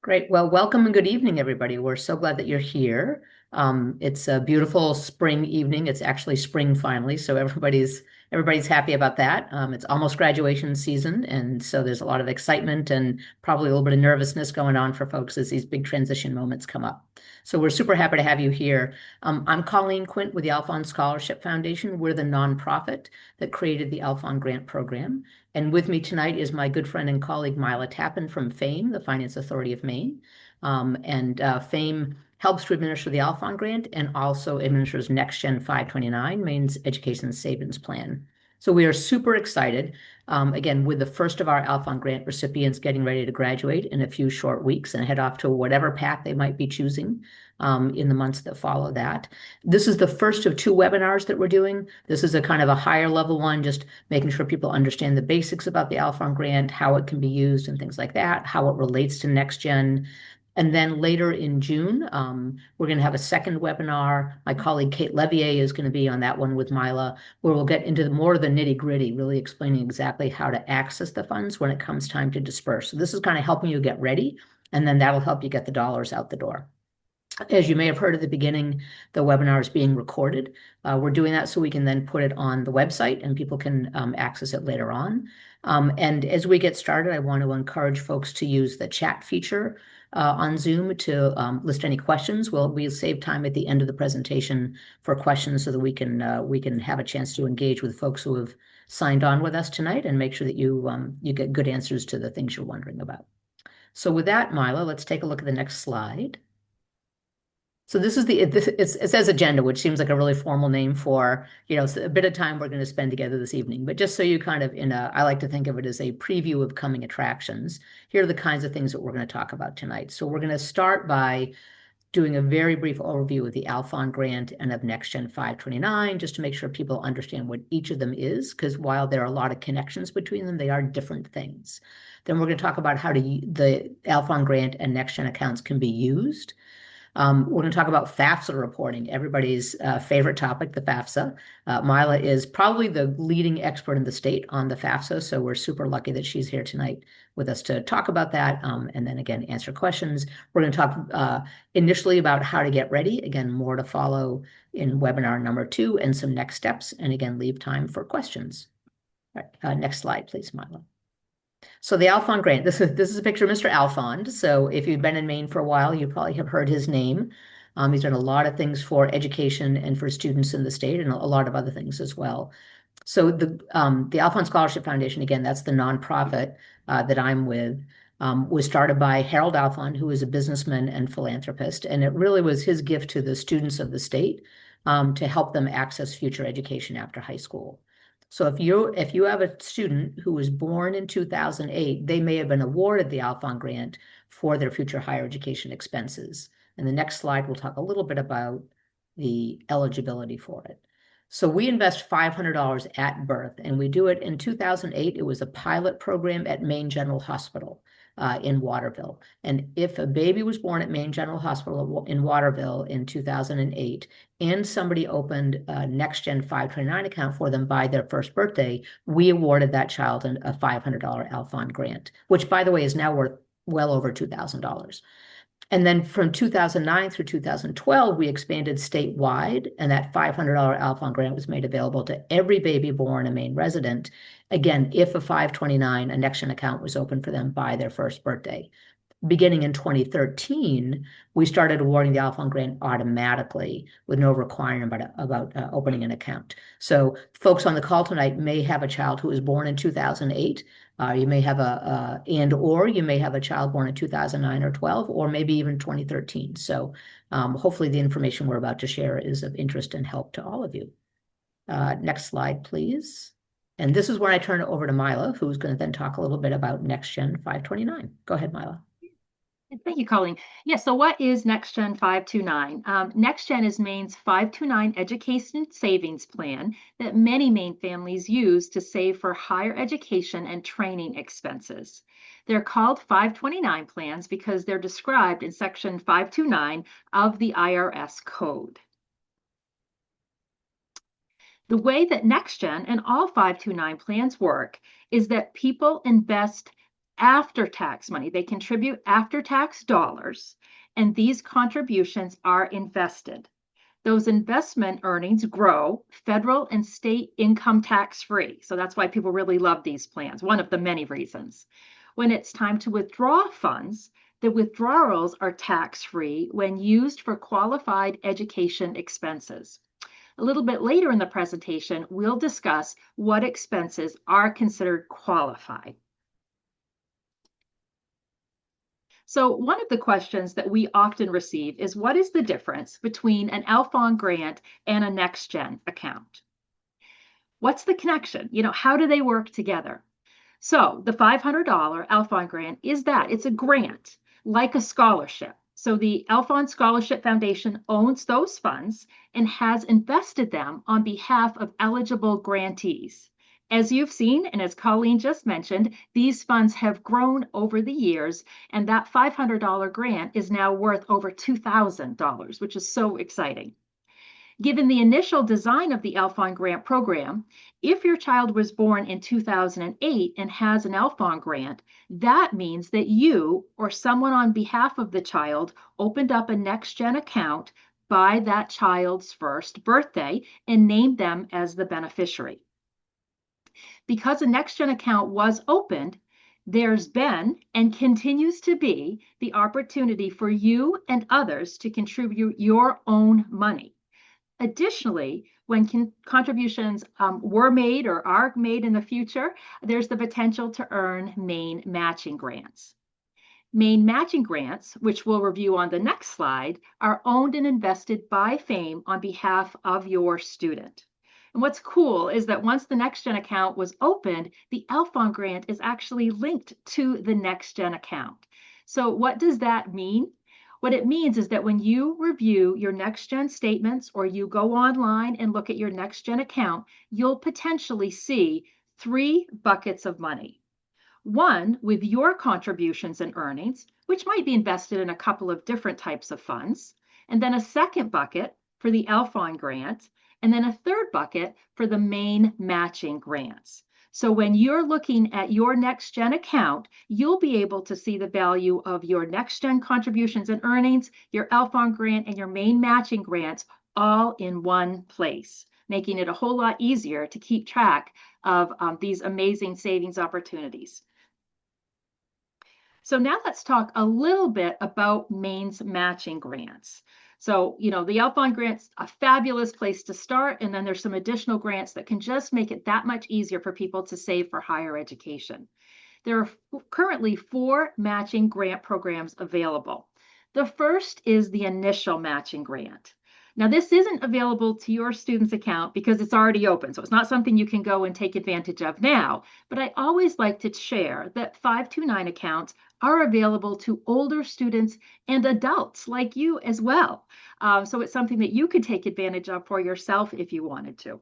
Great. Well, welcome and good evening, everybody. We're so glad that you're here. It's a beautiful spring evening. It's actually spring finally, so everybody's happy about that. It's almost graduation season, and so there's a lot of excitement and probably a little bit of nervousness going on for folks as these big transition moments come up. So we're super happy to have you here. I'm Colleen Quint with the Alfond Scholarship Foundation. We're the nonprofit that created the Alfond Grant program. And with me tonight is my good friend and colleague, Mila Tappan from FAME, the Finance Authority of Maine. FAME helps to administer the Alfond Grant and also administers NextGen 529, Maine's Education Savings Plan. So we are super excited, again, with the first of our Alfond Grant recipients getting ready to graduate in a few short weeks and head off to whatever path they might be choosing in the months that follow that. This is the first of two webinars that we're doing. This is a kind of a higher level one, just making sure people understand the basics about the Alfond Grant, how it can be used and things like that, how it relates to NextGen. And then later in June, we're going to have a second webinar. My colleague Kate Levier is going to be on that one with Mila, where we'll get into more of the nitty gritty, really explaining exactly how to access the funds when it comes time to disperse. So this is kind of helping you get ready, and then that'll help you get the dollars out the door. As you may have heard at the beginning, the webinar is being recorded. We're doing that so we can then put it on the website and people can access it later on. And as we get started, I want to encourage folks to use the chat feature on Zoom to list any questions. We'll save time at the end of the presentation for questions so that we can have a chance to engage with folks who have signed on with us tonight and make sure that you get good answers to the things you're wondering about. So with that, Mila, let's take a look at the next slide. So this is it says agenda, which seems like a really formal name for, a bit of time we're going to spend together this evening. But just so you kind of I like to think of it as a preview of coming attractions. Here are the kinds of things that we're going to talk about tonight. So we're going to start by doing a very brief overview of the Alfond Grant and of NextGen 529, just to make sure people understand what each of them is, because while there are a lot of connections between them, they are different things. Then we're going to talk about how the Alfond Grant and NextGen accounts can be used. We're going to talk about FAFSA reporting, everybody's favorite topic, the FAFSA. Mila is probably the leading expert in the state on the FAFSA, so we're super lucky that she's here tonight with us to talk about that, and then again, answer questions. We're going to talk initially about how to get ready. Again, more to follow in webinar number 2 and some next steps, and again, leave time for questions. All right, next slide, please, Mila. So the Alfond Grant, this is a picture of Mr. Alfond. So if you've been in Maine for a while, you probably have heard his name. He's done a lot of things for education and for students in the state and a lot of other things as well. So the Alfond Scholarship Foundation, again, that's the nonprofit that I'm with, was started by Harold Alfond, who is a businessman and philanthropist. And it really was his gift to the students of the state to help them access future education after high school. So if you have a student who was born in 2008, they may have been awarded the Alfond Grant for their future higher education expenses. And the next slide, we'll talk a little bit about the eligibility for it. So we invest $500 at birth, and we do it in 2008. It was a pilot program at Maine General Hospital in Waterville. And if a baby was born at Maine General Hospital in Waterville in 2008, and somebody opened a NextGen 529 account for them by their first birthday, we awarded that child a $500 Alfond Grant, which, by the way, is now worth well over $2,000. And then from 2009 through 2012, we expanded statewide, and that $500 Alfond Grant was made available to every baby born a Maine resident. Again, if a 529, a NextGen account was open for them by their first birthday. Beginning in 2013, we started awarding the Alfond Grant automatically with no requirement about opening an account. So folks on the call tonight may have a child who was born in 2008. You may have or you may have a child born in 2009 or 12, or maybe even 2013. So hopefully the information we're about to share is of interest and help to all of you. Next slide, please. And this is where I turn it over to Mila, who's going to then talk a little bit about NextGen 529. Go ahead, Mila. Thank you, Colleen. Yes, so what is NextGen 529? NextGen is Maine's 529 education savings plan that many Maine families use to save for higher education and training expenses. They're called 529 plans because they're described in Section 529 of the IRS code. The way that NextGen and all 529 plans work is that people invest after-tax money. They contribute after-tax dollars, and these contributions are invested. Those investment earnings grow federal and state income tax free. So that's why people really love these plans, one of the many reasons. When it's time to withdraw funds, the withdrawals are tax free when used for qualified education expenses. A little bit later in the presentation, we'll discuss what expenses are considered qualified. So one of the questions that we often receive is, what is the difference between an Alfond Grant and a NextGen account? What's the connection? How do they work together? So the $500 Alfond Grant is that. It's a grant, like a scholarship. So the Alfond Scholarship Foundation owns those funds and has invested them on behalf of eligible grantees. As you've seen, and as Colleen just mentioned, these funds have grown over the years, and that $500 grant is now worth over $2,000, which is so exciting. Given the initial design of the Alfond Grant program, if your child was born in 2008 and has an Alfond Grant, that means that you or someone on behalf of the child opened up a NextGen account by that child's first birthday and named them as the beneficiary. Because a NextGen account was opened, there's been and continues to be the opportunity for you and others to contribute your own money. Additionally, when contributions were made or are made in the future, there's the potential to earn Maine matching grants. Maine matching grants, which we'll review on the next slide, are owned and invested by FAME on behalf of your student. And what's cool is that once the NextGen account was opened, the Alfond Grant is actually linked to the NextGen account. So what does that mean? What it means is that when you review your NextGen statements or you go online and look at your NextGen account, you'll potentially see 3 buckets of money. One with your contributions and earnings, which might be invested in a couple of different types of funds, and then a second bucket for the Alfond Grant, and then a third bucket for the Maine matching grants. So when you're looking at your NextGen account, you'll be able to see the value of your NextGen contributions and earnings, your Alfond Grant, and your Maine matching grants all in one place, making it a whole lot easier to keep track of these amazing savings opportunities. So now let's talk a little bit about Maine's matching grants. So, the Alfond Grant's a fabulous place to start, and then there's some additional grants that can just make it that much easier for people to save for higher education. There are currently 4 matching grant programs available. The first is the initial matching grant. Now, this isn't available to your student's account because it's already open, so it's not something you can go and take advantage of now. But I always like to share that 529 accounts are available to older students and adults like you as well. So it's something that you could take advantage of for yourself if you wanted to.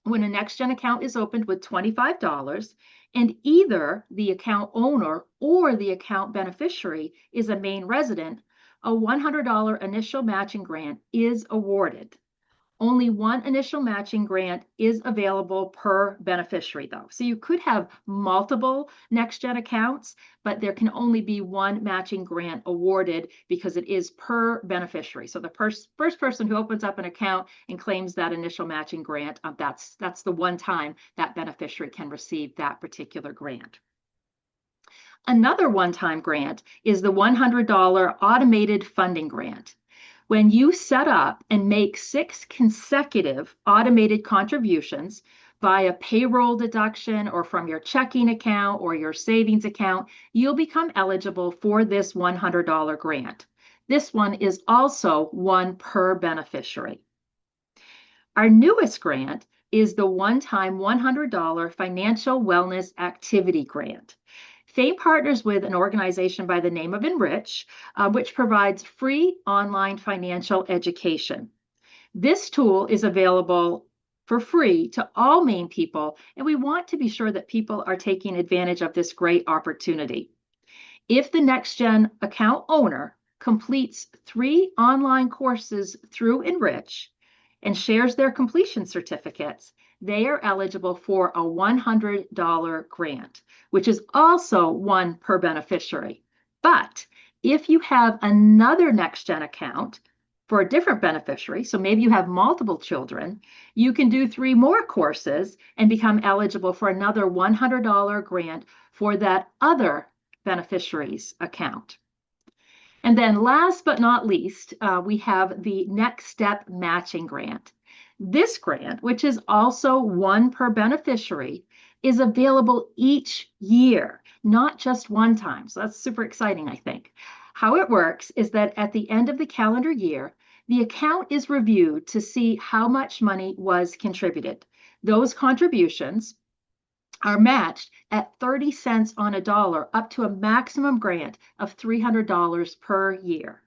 When a NextGen account is opened with $25 and either the account owner or the account beneficiary is a Maine resident, a $100 initial matching grant is awarded. Only one initial matching grant is available per beneficiary, though. So you could have multiple NextGen accounts, but there can only be one matching grant awarded because it is per beneficiary. So the first person who opens up an account and claims that initial matching grant, that's the one time that beneficiary can receive that particular grant. Another one-time grant is the $100 automated funding grant. When you set up and make 6 consecutive automated contributions via payroll deduction or from your checking account or your savings account, you'll become eligible for this $100 grant. This one is also one per beneficiary. Our newest grant is the one-time $100 financial wellness activity grant. FAME partners with an organization by the name of Enrich, which provides free online financial education. This tool is available for free to all Maine people, and we want to be sure that people are taking advantage of this great opportunity. If the NextGen account owner completes 3 online courses through Enrich and shares their completion certificates, they are eligible for a $100 grant, which is also one per beneficiary. But if you have another NextGen account for a different beneficiary, so maybe you have multiple children, you can do 3 more courses and become eligible for another $100 grant for that other beneficiary's account. And then last but not least, we have the Next Step Matching Grant. This grant, which is also one per beneficiary, is available each year, not just one time. So that's super exciting, I think. How it works is that at the end of the calendar year, the account is reviewed to see how much money was contributed. Those contributions are matched at 30 cents on a dollar up to a maximum grant of $300 per year.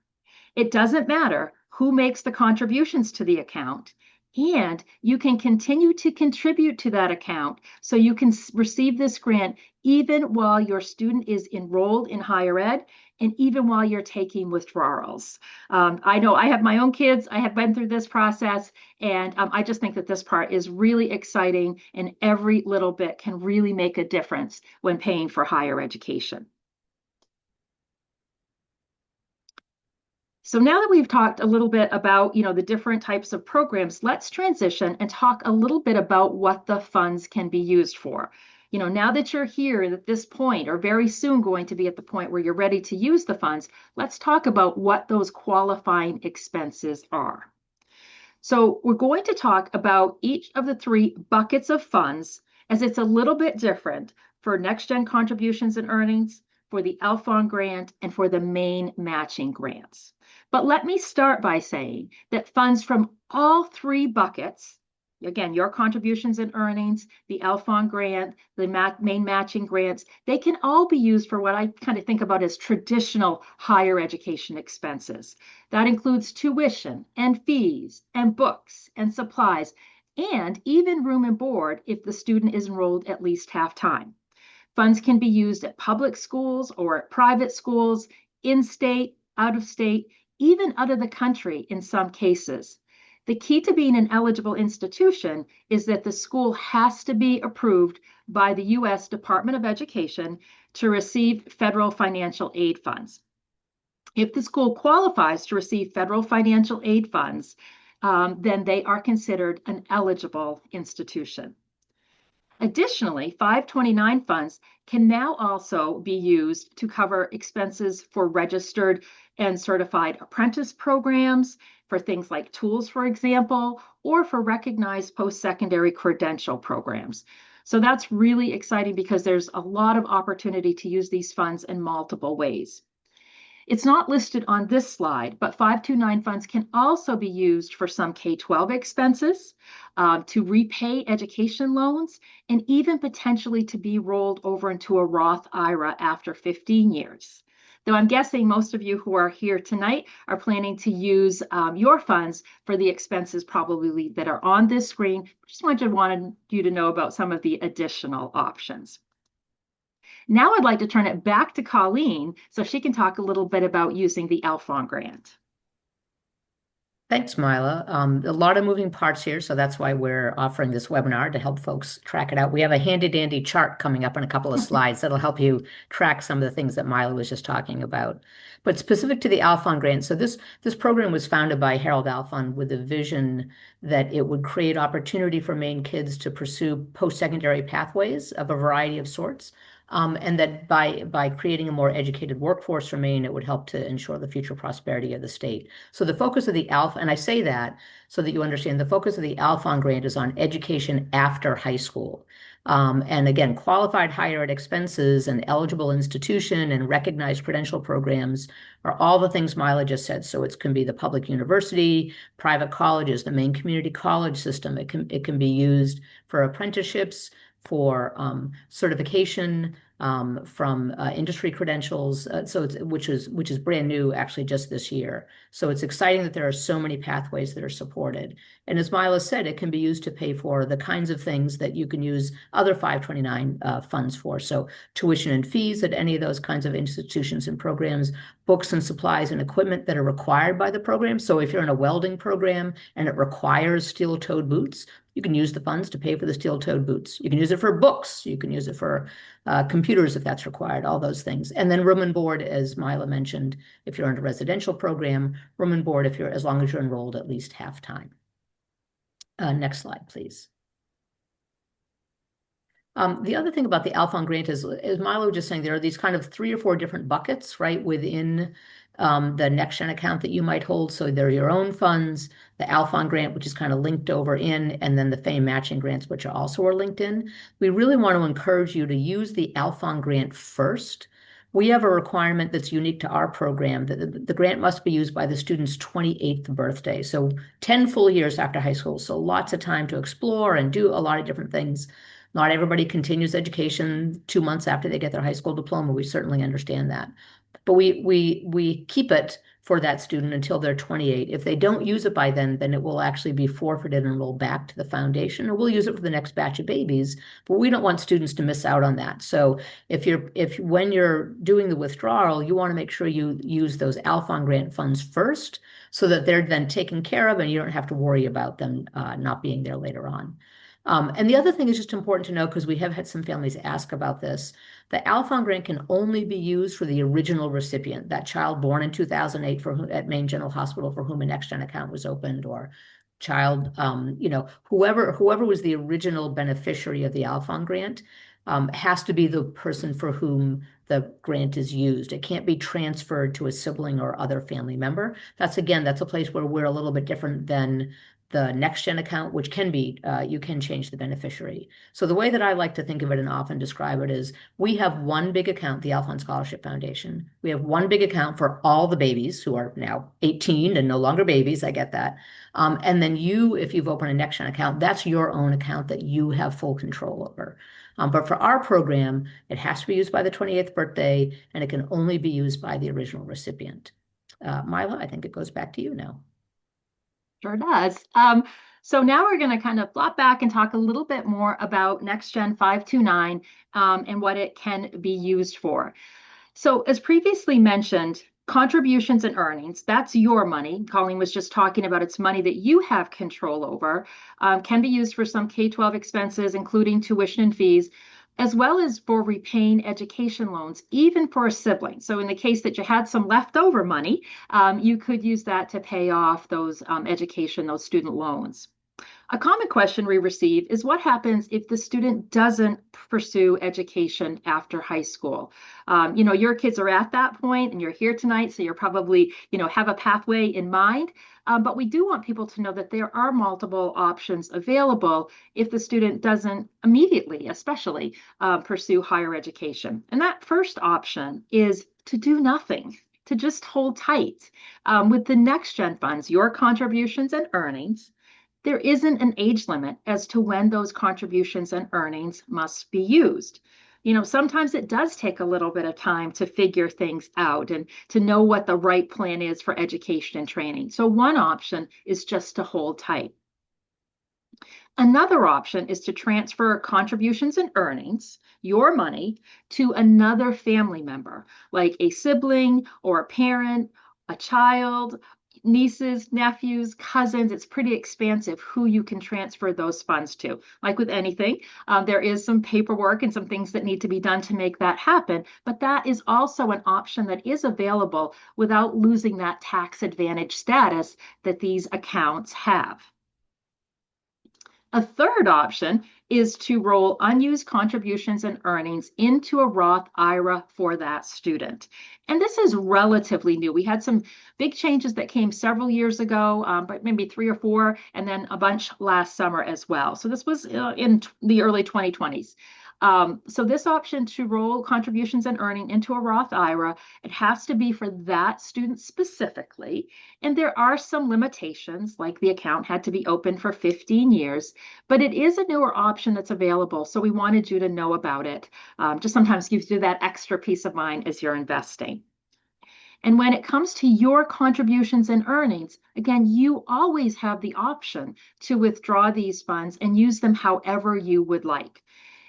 It doesn't matter who makes the contributions to the account, and you can continue to contribute to that account so you can receive this grant even while your student is enrolled in higher ed and even while you're taking withdrawals. I know I have my own kids, I have been through this process, and I just think that this part is really exciting, and every little bit can really make a difference when paying for higher education. So now that we've talked a little bit about, the different types of programs, let's transition and talk a little bit about what the funds can be used for. Now that you're here at this point, or very soon going to be at the point where you're ready to use the funds, let's talk about what those qualifying expenses are. So we're going to talk about each of the 3 buckets of funds, as it's a little bit different for NextGen contributions and earnings, for the Alfond Grant, and for the main matching grants. But let me start by saying that funds from all 3 buckets, again, your contributions and earnings, the Alfond Grant, the main matching grants, they can all be used for what I kind of think about as traditional higher education expenses. That includes tuition and fees and books and supplies, and even room and board if the student is enrolled at least half-time. Funds can be used at public schools or at private schools, in-state, out of state, even out of the country in some cases. The key to being an eligible institution is that the school has to be approved by the U.S. Department of Education to receive federal financial aid funds. If the school qualifies to receive federal financial aid funds, then they are considered an eligible institution. Additionally, 529 funds can now also be used to cover expenses for registered and certified apprentice programs, for things like tools, for example, or for recognized post-secondary credential programs. So that's really exciting because there's a lot of opportunity to use these funds in multiple ways. It's not listed on this slide, but 529 funds can also be used for some K-12 expenses, to repay education loans, and even potentially to be rolled over into a Roth IRA after 15 years. Though I'm guessing most of you who are here tonight are planning to use your funds for the expenses probably that are on this screen. Just wanted you to know about some of the additional options. Now I'd like to turn it back to Colleen so she can talk a little bit about using the Alfond Grant. Thanks, Mila. A lot of moving parts here, so that's why we're offering this webinar to help folks track it out. We have a handy-dandy chart coming up in a couple of slides that'll help you track some of the things that Mila was just talking about. But specific to the Alfond Grant, so this program was founded by Harold Alfond with a vision that it would create opportunity for Maine kids to pursue post-secondary pathways of a variety of sorts. And that by creating a more educated workforce for Maine, it would help to ensure the future prosperity of the state. So the focus of the and I say that so that you understand, the focus of the Alfond Grant is on education after high school. And again, qualified higher ed expenses and eligible institution and recognized credential programs are all the things Mila just said. So it can be the public university, private colleges, the Maine community college system. It can be used for apprenticeships, for certification, from industry credentials, which is brand new actually just this year. So it's exciting that there are so many pathways that are supported. And as Mila said, it can be used to pay for the kinds of things that you can use other 529 funds for. So tuition and fees at any of those kinds of institutions and programs, books and supplies and equipment that are required by the program. So if you're in a welding program and it requires steel-toed boots, You can use the funds to pay for the steel-toed boots. You can use it for books. You can use it for computers if that's required, all those things. And then room and board, as Mila mentioned, if you're in a residential program, room and board if you're, as long as you're enrolled at least half-time. Next slide, please. The other thing about the Alfond Grant is, as Milo was just saying, there are these kind of 3 or 4 different buckets, right, within the NextGen account that you might hold. So they're your own funds, the Alfond Grant, which is kind of linked over in, and then the FAME matching grants, which are also linked in. We really want to encourage you to use the Alfond Grant first. We have a requirement that's unique to our program that the grant must be used by the student's 28th birthday. So 10 full years after high school. So lots of time to explore and do a lot of different things. Not everybody continues education 2 months after they get their high school diploma. We certainly understand that. But we keep it for that student until they're 28. If they don't use it by then it will actually be forfeited and rolled back to the foundation, or we'll use it for the next batch of babies. But we don't want students to miss out on that. So if when you're doing the withdrawal, you want to make sure you use those Alfond Grant funds first, so that they're then taken care of and you don't have to worry about them not being there later on. And the other thing is just important to know, because we have had some families ask about this, the Alfond Grant can only be used for the original recipient, that child born in 2008 at Maine General Hospital for whom a NextGen account was opened, or child, whoever was the original beneficiary of the Alfond Grant has to be the person for whom the grant is used. It can't be transferred to a sibling or other family member. That's a place where we're a little bit different than the NextGen account, which can be, you can change the beneficiary. So the way that I like to think of it and often describe it is, we have one big account, the Alfond Scholarship Foundation. We have one big account for all the babies who are now 18 and no longer babies. I get that. And then you, if you've opened a NextGen account, that's your own account that you have full control over. But for our program, it has to be used by the 28th birthday, and it can only be used by the original recipient. Mila, I think it goes back to you now. Sure does. So now we're going to kind of flop back and talk a little bit more about NextGen 529 and what it can be used for. So as previously mentioned, contributions and earnings, that's your money. Colleen was just talking about, it's money that you have control over, can be used for some K-12 expenses, including tuition and fees, as well as for repaying education loans, even for a sibling. So in the case that you had some leftover money, you could use that to pay off those those student loans. A common question we receive is, what happens if the student doesn't pursue education after high school? Your kids are at that point and you're here tonight, so you're probably, have a pathway in mind. But we do want people to know that there are multiple options available if the student doesn't immediately, especially, pursue higher education. And that first option is to do nothing, to just hold tight. With the NextGen funds, your contributions and earnings, there isn't an age limit as to when those contributions and earnings must be used. Sometimes it does take a little bit of time to figure things out and to know what the right plan is for education and training. So one option is just to hold tight. Another option is to transfer contributions and earnings, your money, to another family member, like a sibling or a parent, a child, nieces, nephews, cousins. It's pretty expansive who you can transfer those funds to. Like with anything, there is some paperwork and some things that need to be done to make that happen, but that is also an option that is available without losing that tax advantage status that these accounts have. A third option is to roll unused contributions and earnings into a Roth IRA for that student. And this is relatively new. We had some big changes that came several years ago, but maybe 3 or 4, and then a bunch last summer as well. So this was in the early 2020s. So this option to roll contributions and earning into a Roth IRA, it has to be for that student specifically. And there are some limitations, like the account had to be open for 15 years, but it is a newer option that's available. So we wanted you to know about it. Just sometimes gives you that extra peace of mind as you're investing. And when it comes to your contributions and earnings, again, you always have the option to withdraw these funds and use them however you would like.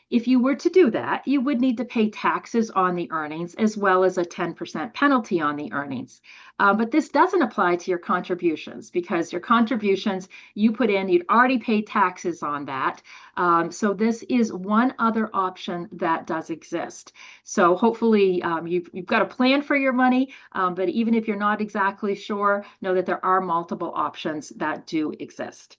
If you were to do that, you would need to pay taxes on the earnings as well as a 10% penalty on the earnings. But this doesn't apply to your contributions because your contributions you put in, you'd already paid taxes on that. So this is one other option that does exist. So hopefully you've got a plan for your money, but even if you're not exactly sure, know that there are multiple options that do exist.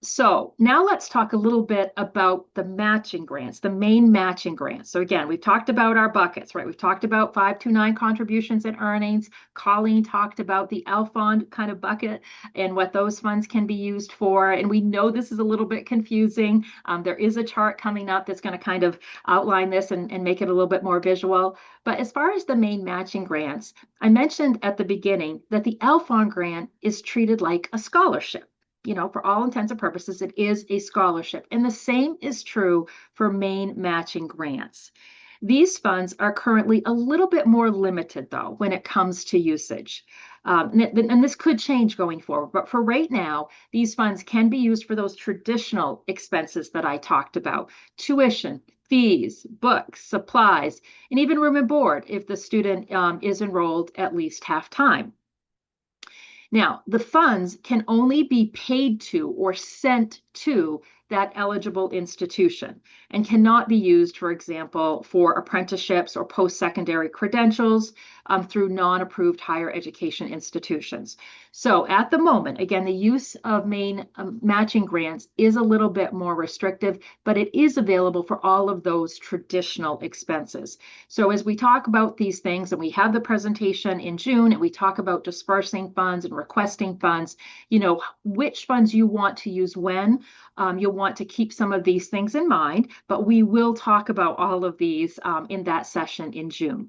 So now let's talk a little bit about the matching grants, the main matching grants. So again, we've talked about our buckets, right? We've talked about 529 contributions and earnings. Colleen talked about the Alfond kind of bucket and what those funds can be used for. And we know this is a little bit confusing. There is a chart coming up that's going to kind of outline this and make it a little bit more visual. But as far as the main matching grants, I mentioned at the beginning that the Alfond grant is treated like a scholarship. For all intents and purposes, it is a scholarship. And the same is true for main matching grants. These funds are currently a little bit more limited, though, when it comes to usage. And this could change going forward. But for right now, these funds can be used for those traditional expenses that I talked about: tuition, fees, books, supplies, and even room and board if the student is enrolled at least half time. Now, the funds can only be paid to or sent to that eligible institution and cannot be used, for example, for apprenticeships or post-secondary credentials through non-approved higher education institutions. So at the moment, again, the use of main matching grants is a little bit more restrictive, but it is available for all of those traditional expenses. So as we talk about these things, and we have the presentation in June, and we talk about dispersing funds and requesting funds, which funds you want to use when. You'll want to keep some of these things in mind, but we will talk about all of these in that session in June.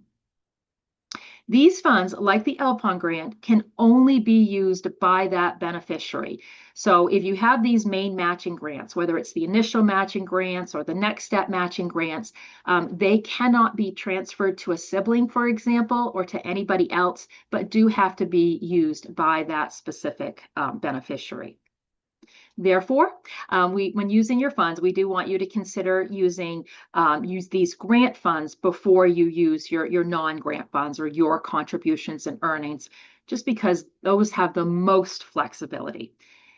These funds, like the Alfond grant, can only be used by that beneficiary. So if you have these main matching grants, whether it's the initial matching grants or the next step matching grants, they cannot be transferred to a sibling, for example, or to anybody else, but do have to be used by that specific beneficiary. Therefore, when using your funds, we do want you to consider use these grant funds before you use your non-grant funds or your contributions and earnings, just because those have the most flexibility.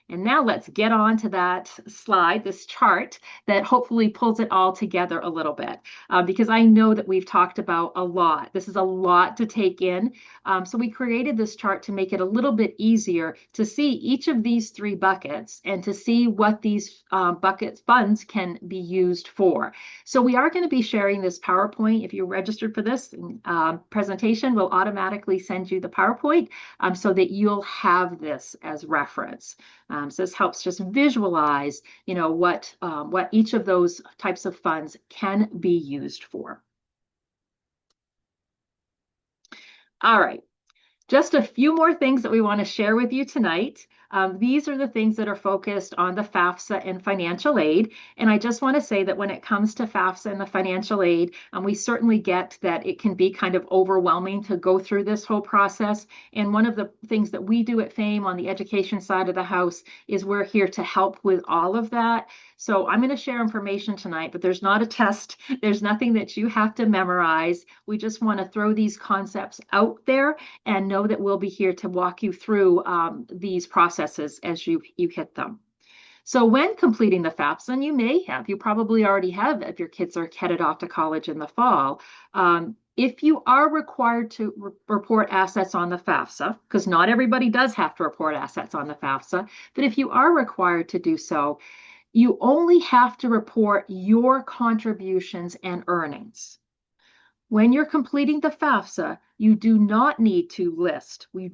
And now let's get on to that slide, this chart that hopefully pulls it all together a little bit, because I know that we've talked about a lot. This is a lot to take in. So we created this chart to make it a little bit easier to see each of these three buckets and to see what these buckets funds can be used for. So we are going to be sharing this PowerPoint. If you're registered for this presentation, we'll automatically send you the PowerPoint so that you'll have this as reference. So this helps just visualize, what each of those types of funds can be used for. All right, just a few more things that we want to share with you tonight. These are the things that are focused on the FAFSA and financial aid. And I just want to say that when it comes to FAFSA and the financial aid, we certainly get that it can be kind of overwhelming to go through this whole process. And one of the things that we do at FAME on the education side of the house is we're here to help with all of that. So I'm going to share information tonight, but there's not a test. There's nothing that you have to memorize. We just want to throw these concepts out there and know that we'll be here to walk you through these processes as you hit them. So when completing the FAFSA, and you probably already have if your kids are headed off to college in the fall, if you are required to report assets on the FAFSA, because not everybody does have to report assets on the FAFSA, but if you are required to do so, you only have to report your contributions and earnings. When you're completing the FAFSA, you do not need to list. We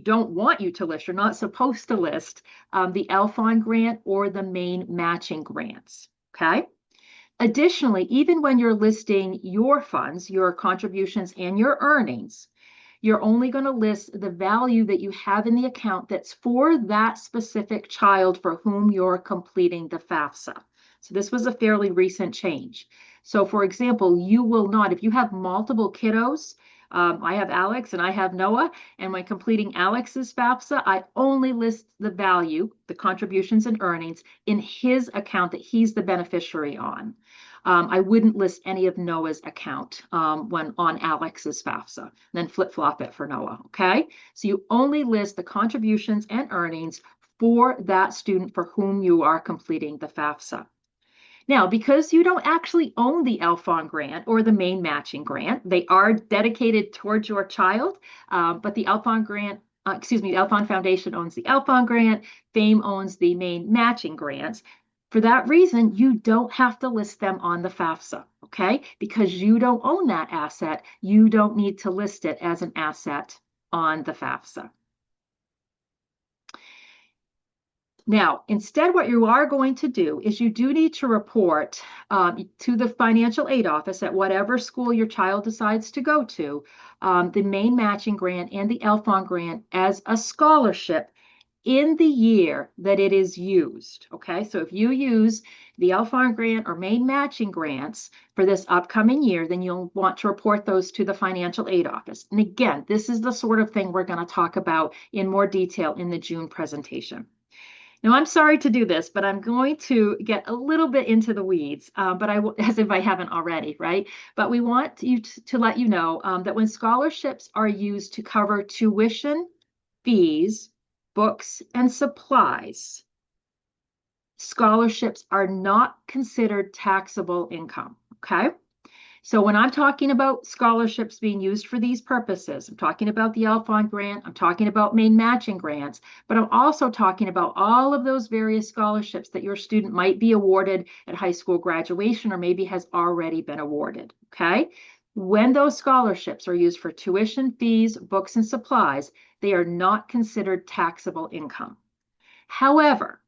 don't want you to list. You're not supposed to list the Alfond grant or the main matching grants, okay? Additionally, even when you're listing your funds, your contributions, and your earnings, you're only going to list the value that you have in the account that's for that specific child for whom you're completing the FAFSA. So this was a fairly recent change. So for example, you will not, if you have multiple kiddos, I have Alex and I have Noah, and when completing Alex's FAFSA, I only list the value, the contributions and earnings in his account that he's the beneficiary on. I wouldn't list any of Noah's account when on Alex's FAFSA, then flip-flop it for Noah, okay? So you only list the contributions and earnings for that student for whom you are completing the FAFSA. Now, because you don't actually own the Alfond grant or the Maine matching grant, they are dedicated towards your child, but the Alfond grant, the Alfond Foundation owns the Alfond grant, FAME owns the Maine matching grants. For that reason, you don't have to list them on the FAFSA, okay? Because you don't own that asset, you don't need to list it as an asset on the FAFSA. Now, instead, what you are going to do is you do need to report to the financial aid office at whatever school your child decides to go to, the Maine matching grant and the Alfond grant as a scholarship in the year that it is used. Okay, so if you use the Alfond grant or Maine matching grants for this upcoming year, then you'll want to report those to the financial aid office. And again, this is the sort of thing we're going to talk about in more detail in the June presentation. Now, I'm sorry to do this, but I'm going to get a little bit into the weeds, but as if I haven't already, right? But we want you to let you know that when scholarships are used to cover tuition, fees, books, and supplies, scholarships are not considered taxable income, okay? So when I'm talking about scholarships being used for these purposes, I'm talking about the Alfond grant, I'm talking about Maine matching grants, but I'm also talking about all of those various scholarships that your student might be awarded at high school graduation or maybe has already been awarded, okay? When those scholarships are used for tuition, fees, books, and supplies, they are not considered taxable income. However,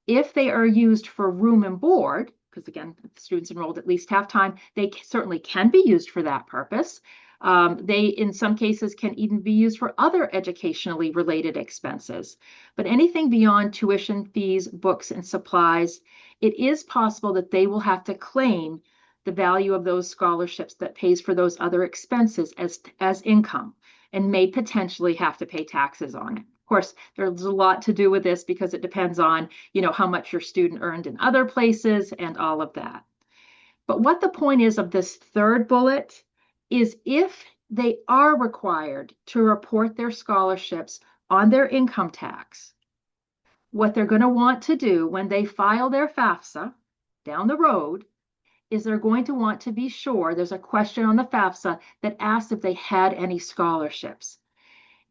if they are used for room and board, because again, if the students enrolled at least half time, they certainly can be used for that purpose. They, in some cases, can even be used for other educationally related expenses. But anything beyond tuition, fees, books, and supplies, it is possible that they will have to claim the value of those scholarships that pays for those other expenses as income and may potentially have to pay taxes on it. Of course, there's a lot to do with this because it depends on, how much your student earned in other places and all of that. But what the point is of this third bullet is if they are required to report their scholarships on their income tax, what they're going to want to do when they file their FAFSA down the road is they're going to want to be sure there's a question on the FAFSA that asks if they had any scholarships.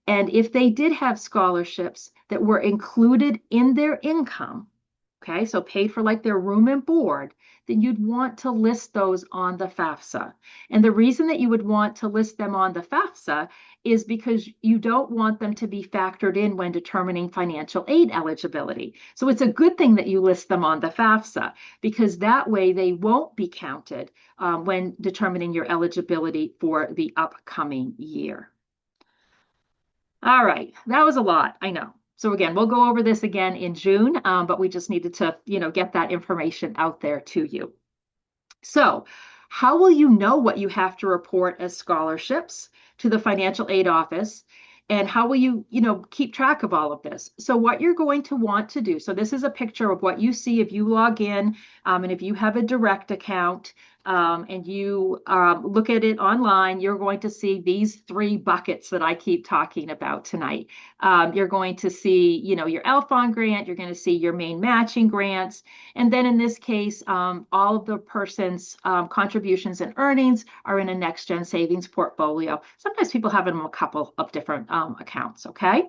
And if they did have scholarships that were included in their income, okay, so paid for like their room and board, then you'd want to list those on the FAFSA. And the reason that you would want to list them on the FAFSA is because you don't want them to be factored in when determining financial aid eligibility. So it's a good thing that you list them on the FAFSA because that way they won't be counted when determining your eligibility for the upcoming year. All right, that was a lot, I know. So again, we'll go over this again in June, but we just needed to, get that information out there to you. So how will you know what you have to report as scholarships to the financial aid office? And how will you, keep track of all of this? So what you're going to want to do, so this is a picture of what you see if you log in and if you have a direct account and you look at it online, you're going to see these three buckets that I keep talking about tonight. You're going to see, your Alfond grant, you're going to see your Maine matching grants, and then in this case, all of the person's contributions and earnings are in a next gen savings portfolio. Sometimes people have them in a couple of different accounts, okay?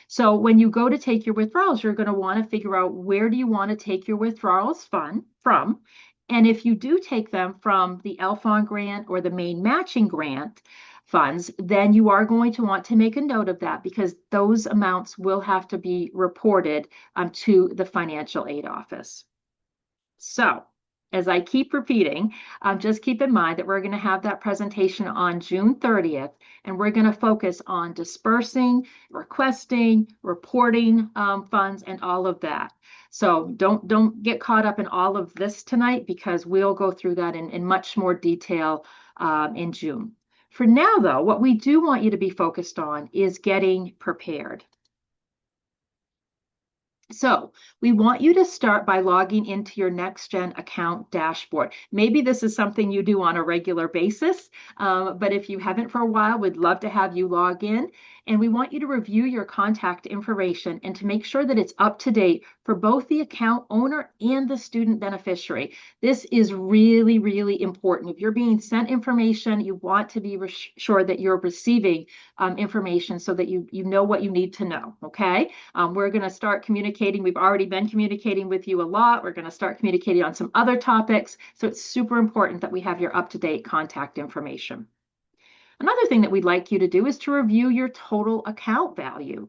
So when you go to take your withdrawals, you're going to want to figure out where do you want to take your withdrawals from. And if you do take them from the Alfond grant or the Maine matching grant funds, then you are going to want to make a note of that because those amounts will have to be reported to the financial aid office. So as I keep repeating, just keep in mind that we're going to have that presentation on June 30th, and we're going to focus on dispersing, requesting, reporting funds, and all of that. So don't get caught up in all of this tonight because we'll go through that in much more detail in June. For now, though, what we do want you to be focused on is getting prepared. So we want you to start by logging into your NextGen account dashboard. Maybe this is something you do on a regular basis, but if you haven't for a while, we'd love to have you log in. And we want you to review your contact information and to make sure that it's up to date for both the account owner and the student beneficiary. This is really, really important. If you're being sent information, you want to be sure that you're receiving information so that you know what you need to know, okay? We're going to start communicating. We've already been communicating with you a lot. We're going to start communicating on some other topics. So it's super important that we have your up-to-date contact information. Another thing that we'd like you to do is to review your total account value.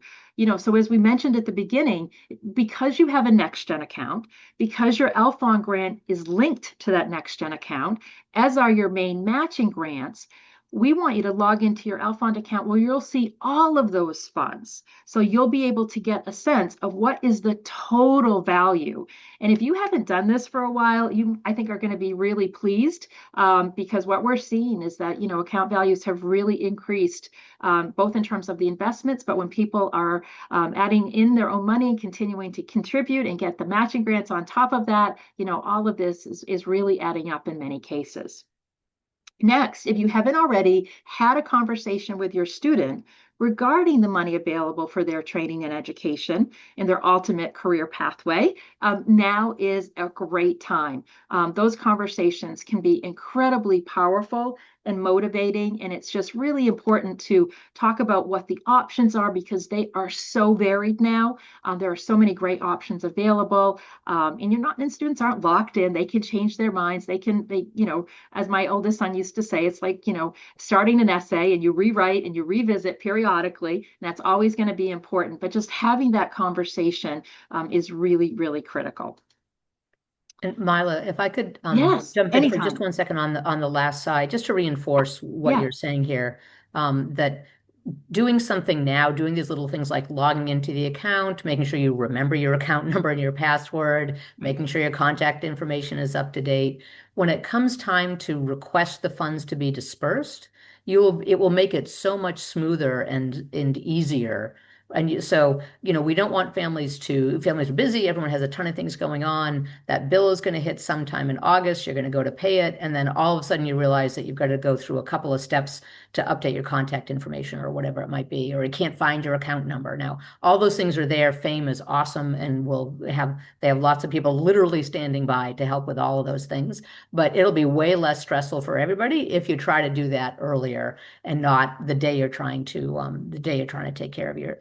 So as we mentioned at the beginning, because you have a NextGen account, because your Alfond grant is linked to that NextGen account, as are your main matching grants, we want you to log into your Alfond account where you'll see all of those funds. So you'll be able to get a sense of what is the total value. And if you haven't done this for a while, you, I think, are going to be really pleased because what we're seeing is that, account values have really increased, both in terms of the investments, but when people are adding in their own money and continuing to contribute and get the matching grants on top of that, all of this is really adding up in many cases. Next, if you haven't already had a conversation with your student regarding the money available for their training and education and their ultimate career pathway, now is a great time. Those conversations can be incredibly powerful and motivating, and it's just really important to talk about what the options are because they are so varied now. There are so many great options available, and students aren't locked in. They can change their minds. As my oldest son used to say, it's like, starting an essay and you rewrite and you revisit periodically. And that's always going to be important. But just having that conversation is really, really critical. And Mila, if I could Yes, jump in for just anytime. 1 second on the last side, just to reinforce what Yeah. you're saying here, that doing something now, doing these little things like logging into the account, making sure you remember your account number and your password, making sure your contact information is up to date. When it comes time to request the funds to be dispersed, it will make it so much smoother and easier. We don't want families are busy, everyone has a ton of things going on. That bill is going to hit sometime in August, you're going to go to pay it, and then all of a sudden you realize that you've got to go through a couple of steps to update your contact information or whatever it might be, or you can't find your account number. Now, all those things are there. Fame is awesome and they have lots of people literally standing by to help with all of those things. But it'll be way less stressful for everybody if you try to do that earlier and not the day you're trying to take care of your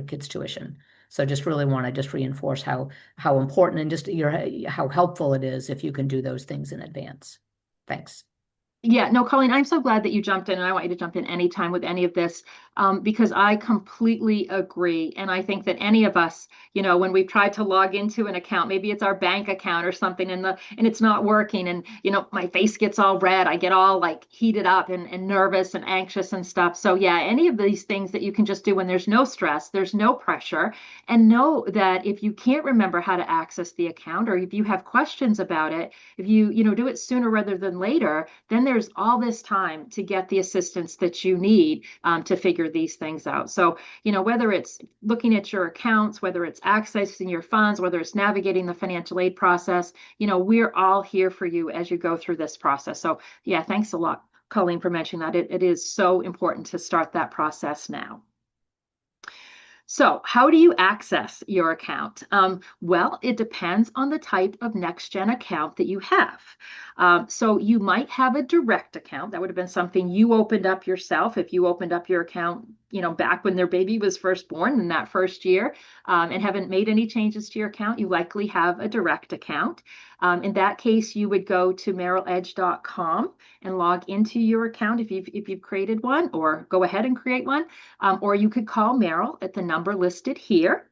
kids' tuition. So just really want to just reinforce how important and how helpful it is if you can do those things in advance. Thanks. Yeah, no, Colleen, I'm so glad that you jumped in, and I want you to jump in anytime with any of this, because I completely agree. And I think that any of us, when we've tried to log into an account, maybe it's our bank account or something, and it's not working, and my face gets all red, I get all like heated up and nervous and anxious and stuff. So yeah, any of these things that you can just do when there's no stress, there's no pressure, and know that if you can't remember how to access the account, or if you have questions about it, if you do it sooner rather than later, then there's all this time to get the assistance that you need to figure these things out. So, whether it's looking at your accounts, whether it's accessing your funds, whether it's navigating the financial aid process, we're all here for you as you go through this process. So, yeah, thanks a lot, Colleen, for mentioning that. It is so important to start that process now. So how do you access your account? Well, it depends on the type of NextGen account that you have. So you might have a direct account. That would have been something you opened up yourself if you opened up your account, back when their baby was first born in that first year, and haven't made any changes to your account. You likely have a direct account. In that case, you would go to merrilledge.com and log into your account if you've created one, or go ahead and create one. Or you could call Merrill at the number listed here.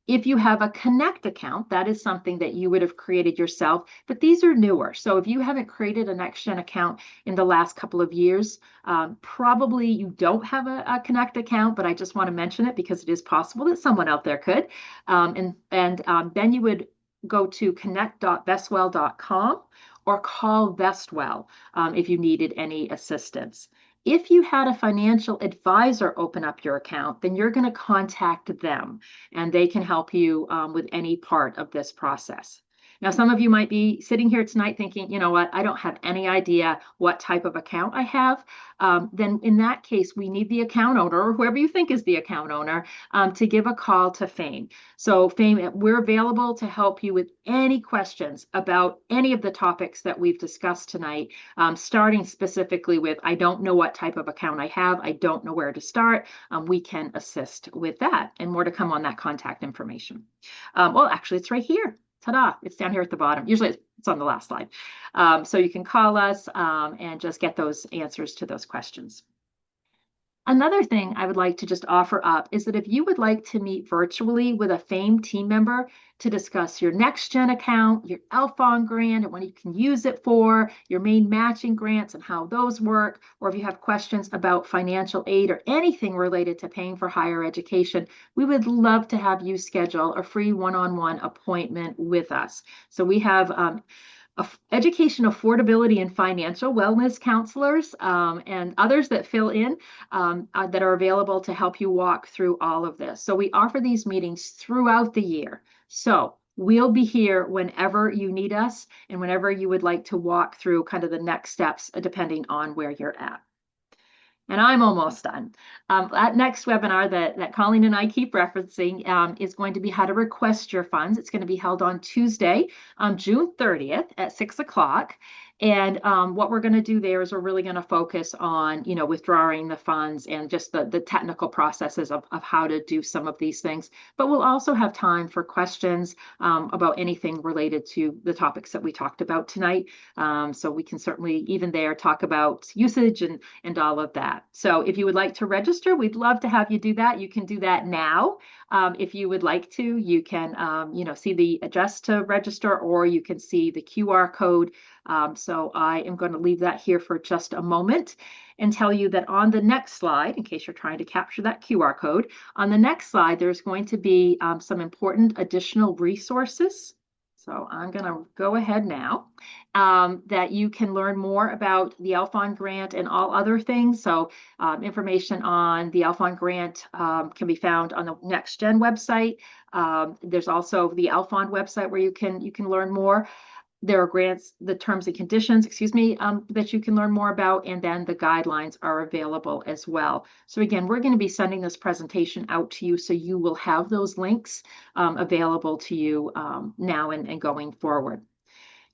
If you have a Connect account, that is something that you would have created yourself, but these are newer. So if you haven't created a NextGen account in the last couple of years, probably you don't have a Connect account, but I just want to mention it because it is possible that someone out there could. Then you would go to connect.vestwell.com or call Vestwell if you needed any assistance. If you had a financial advisor open up your account, then you're going to contact them and they can help you with any part of this process. Now, some of you might be sitting here tonight thinking, you know what, I don't have any idea what type of account I have. Then in that case, we need the account owner or whoever you think is the account owner to give a call to Fame. So Fame, we're available to help you with any questions about any of the topics that we've discussed tonight, starting specifically with, I don't know what type of account I have. I don't know where to start. We can assist with that and more to come on that contact information. Well, actually, it's right here. Ta-da, it's down here at the bottom. Usually it's on the last slide. So you can call us and just get those answers to those questions. Another thing I would like to just offer up is that if you would like to meet virtually with a Fame team member to discuss your next gen account, your Alfond grant and what you can use it for, your main matching grants and how those work, or if you have questions about financial aid or anything related to paying for higher education, we would love to have you schedule a free one-on-one appointment with us. So we have education affordability and financial wellness counselors and others that fill in that are available to help you walk through all of this. So we offer these meetings throughout the year. So we'll be here whenever you need us and whenever you would like to walk through kind of the next steps, depending on where you're at. And I'm almost done. That next webinar that Colleen and I keep referencing is going to be how to request your funds. It's going to be held on Tuesday, June 30th at 6 o'clock. And what we're going to do there is we're really going to focus on, withdrawing the funds and just the technical processes of how to do some of these things. But we'll also have time for questions about anything related to the topics that we talked about tonight. So we can certainly even there talk about usage and all of that. So if you would like to register, we'd love to have you do that. You can do that now. If you would like to, you can, see the address to register, or you can see the QR code. So I am going to leave that here for just a moment and tell you that on the next slide, in case you're trying to capture that QR code, on the next slide, there's going to be some important additional resources. So I'm going to go ahead now that you can learn more about the Alfond Grant and all other things. So information on the Alfond Grant can be found on the Next Gen website. There's also the Alfond website where you can learn more. There are grants, the terms and conditions, that you can learn more about, and then the guidelines are available as well. So again, we're going to be sending this presentation out to you, so you will have those links available to you now and going forward.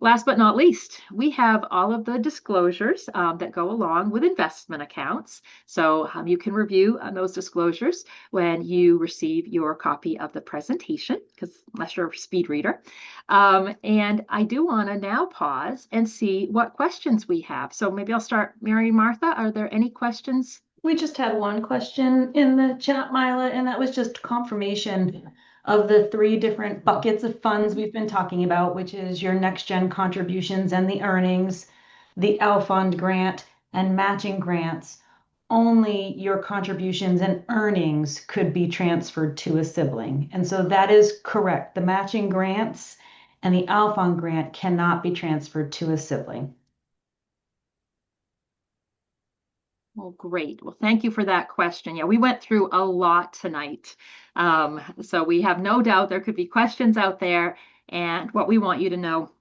Last but not least, we have all of the disclosures that go along with investment accounts. So you can review those disclosures when you receive your copy of the presentation, because unless you're a speed reader. And I do want to now pause and see what questions we have. So maybe I'll start, Mary Martha. Are there any questions? We just had one question in the chat, Mila, and that was just confirmation of the 3 different buckets of funds we've been talking about, which is your next gen contributions and the earnings, the Alfond grant and matching grants. Only your contributions and earnings could be transferred to a sibling. And so that is correct. The matching grants and the Alfond grant cannot be transferred to a sibling. Well, great. Well, thank you for that question. Yeah, we went through a lot tonight. So we have no doubt there could be questions out there. And what we want you to know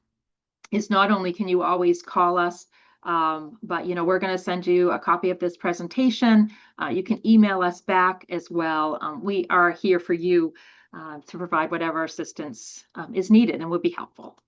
is not only can you always call us, but we're going to send you a copy of this presentation. You can email us back as well. We are here for you to provide whatever assistance is needed and would be helpful.